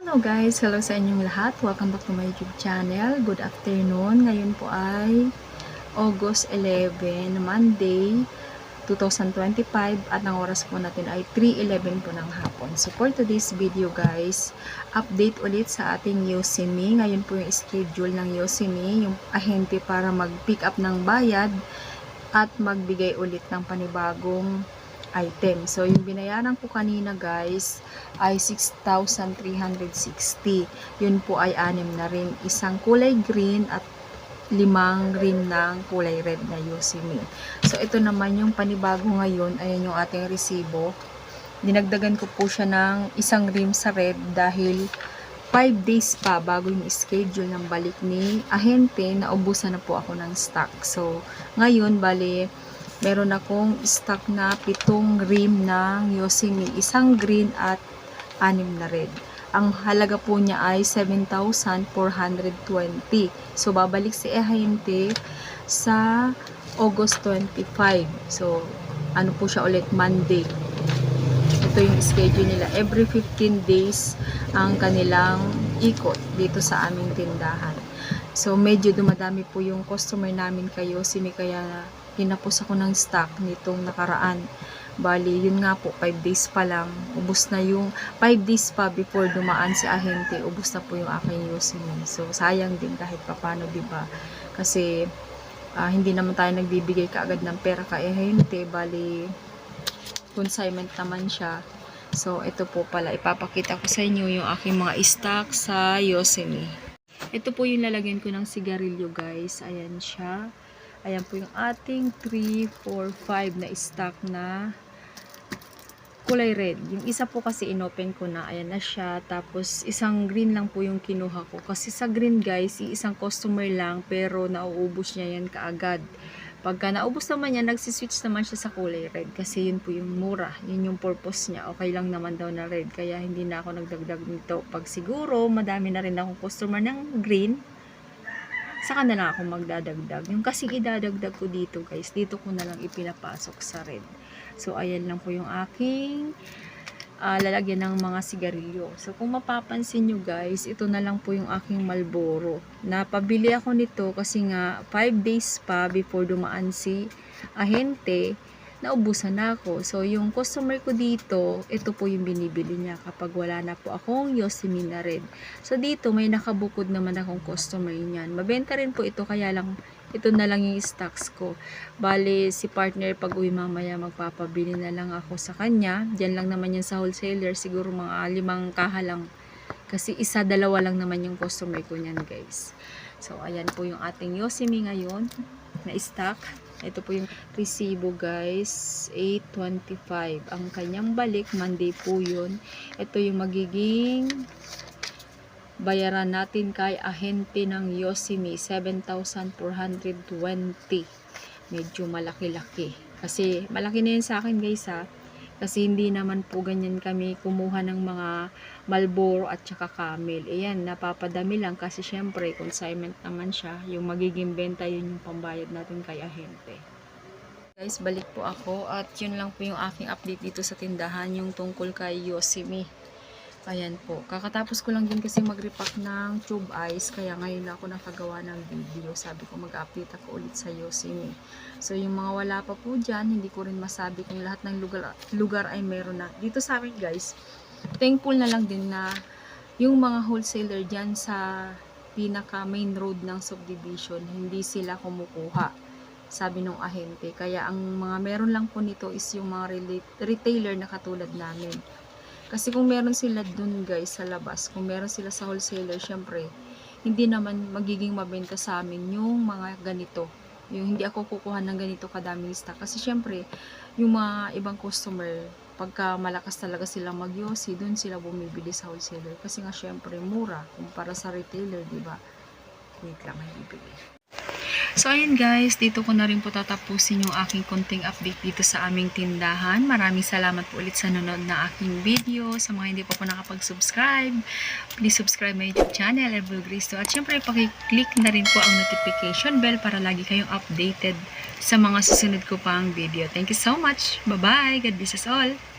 Hello guys! Hello sa inyong lahat. Welcome back to my YouTube channel. Good afternoon. Ngayon po ay August 11, Monday, 2025 at ang oras po natin ay 3:11 po ng hapon. So for today's video guys, update ulit sa ating Yosemite. Ngayon po yung schedule ng Yosemite, yung ahente para mag-pick up ng bayad at magbigay ulit ng panibagong item. So, yung binayaran ko kanina guys ay 6,360. Yun po ay 6 na rin. Isang kulay green at 5 rim ng kulay red na Yosemite. So, ito naman yung panibago ngayon. Ayan yung ating resibo. Dinagdagan ko po siya ng isang rim sa red dahil 5 days pa bago yung schedule ng balik ni ahente, naubusan na po ako ng stock. So, ngayon, bali, meron akong stock na 7 rim ng Yosemite, isang green at 6 na red. Ang halaga po niya ay 7,420. So, babalik si ahente sa August 25. So, ano po siya ulit? Monday. Ito yung schedule nila. Every 15 days ang kanilang ikot dito sa aming tindahan. So, medyo dumadami po yung customer namin kay Yosemite, kaya hinapos ako ng stock nitong nakaraan. Bali, yun nga po, 5 days pa lang. Ubus na yung 5 days pa before dumaan si ahente. Ubus na po yung aking Yosemite. So, sayang din kahit papano, diba? Kasi, hindi naman tayo nagbibigay kaagad ng pera kay ahente. Bali, consignment naman siya. So, ito po pala. Ipapakita ko sa inyo yung aking mga stock sa Yosemite. Ito po yung lalagyan ko ng sigarilyo, guys. Ayan siya. Ayan po yung ating 3, 4, 5 na stock na kulay red. Yung isa po kasi inopen ko na. Ayan na siya. Tapos isang green lang po yung kinuha ko. Kasi sa green guys, isang customer lang pero nauubos niya yan kaagad. Pagka naubos naman yan, nagsiswitch naman siya sa kulay red. Kasi yun po yung mura. Yun yung purpose niya. Okay lang naman daw na red. Kaya hindi na ako nagdagdag nito. Pag siguro, madami na rin akong customer ng green, saka na lang ako magdadagdag. Yung kasi idadagdag ko dito guys, dito ko na lang ipinapasok sa red. So, ayan lang po yung aking lalagyan ng mga sigarilyo. So, kung mapapansin nyo guys, ito na lang po yung aking Marlboro. Napabili ako nito kasi nga 5 days pa before dumaan si ahente, naubusan na ako. So, yung customer ko dito, ito po yung binibili niya kapag wala na po akong Yosemite na red. So, dito may nakabukod naman akong customer niyan. Mabenta rin po ito, kaya lang ito na lang yung stocks ko. Bale, si partner pag uwi mamaya magpapabili na lang ako sa kanya. Diyan lang naman yan sa wholesaler. Siguro mga 5 kaha lang. Kasi 1, 2 lang naman yung customer ko niyan guys. So, ayan po yung ating Yosemite ngayon na stock. Ito po yung resibo guys, 825. Ang kanyang balik, Monday po yun. Ito yung magiging bayaran natin kay ahente ng Yosemite, 7,420. Medyo malaki-laki. Kasi malaki na yun sa akin guys ha. Kasi hindi naman po ganyan kami kumuha ng mga Marlboro at saka Camel. Ayan, napapadami lang kasi syempre consignment naman siya. Yung magiging benta yun yung pambayad natin kay ahente. Guys, balik po ako at yun lang po yung aking update dito sa tindahan, yung tungkol kay Yosemite. Ayan po. Kakatapos ko lang din kasi mag-repack ng tube ice. Kaya ngayon ako nakagawa ng video. Sabi ko mag-update ako ulit sa Yosemite. So yung mga wala pa po dyan, hindi ko rin masabi kung lahat ng lugar ay meron na. Dito sa amin guys, thankful na lang din na yung mga wholesaler dyan sa pinaka main road ng subdivision, hindi sila kumukuha. Sabi nung ahente. Kaya ang mga meron lang po nito is yung mga retailer na katulad namin. Kasi kung meron sila dun guys sa labas, kung meron sila sa wholesaler, syempre, hindi naman magiging mabenta sa amin yung mga ganito. Yung hindi ako kukuha ng ganito kadaming stock. Kasi syempre, yung mga ibang customer, pagka malakas talaga silang magyosi, dun sila bumibili sa wholesaler. Kasi nga syempre, mura kumpara sa retailer, diba? Wait lang, may bibili. So, ayan guys, dito ko na rin po tatapusin yung aking konting update dito sa aming tindahan. Maraming salamat po ulit sa nanonood na aking video. Sa mga hindi pa po nakapag-subscribe, please subscribe my YouTube channel, Evel Gristo. At syempre, pakiclick na rin po ang notification bell para lagi kayong updated sa mga susunod ko pang video. Thank you so much. Bye-bye. God bless us all.